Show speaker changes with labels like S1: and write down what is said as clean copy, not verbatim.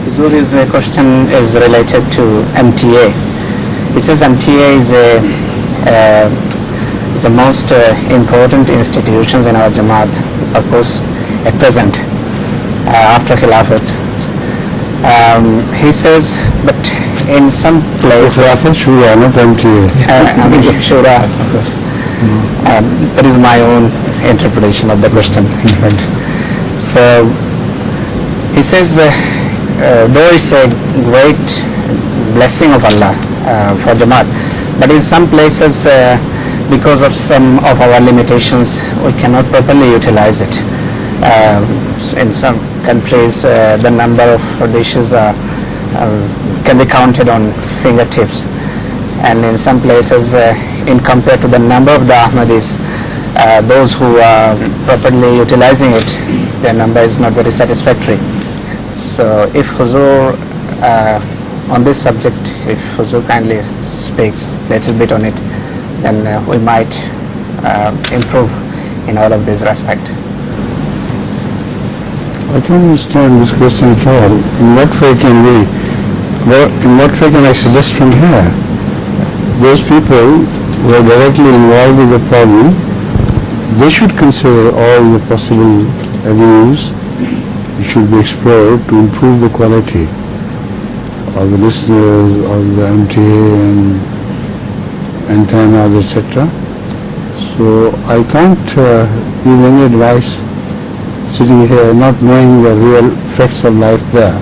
S1: His question is related to MTA. He says MTA is the most important institutions in our Jamaat, of course, at present, after Khilafat. He says, but in some places...
S2: Shura, not MTA.
S1: Shura, of course. That is my own interpretation of the question. So, he says, though it's a great blessing of Allah for Jamaat, but in some places, because of some of our limitations, we cannot properly utilize it. In some countries, the number of dishes can be counted on fingertips, and in some places, in compared to the number of the Ahmadis, those who are properly utilizing it, their number is not very satisfactory. So if Huzur, on this subject, if Huzur kindly speaks a little bit on it, then we might improve in all of this respect.
S2: I don't understand this question at all. In what way can I suggest from here? Those people who are directly involved with the problem, they should consider all the possible avenues which should be explored to improve the quality of the listeners, of the MTA and antennas, etc. So I can't give any advice sitting here not knowing the real facts of life there.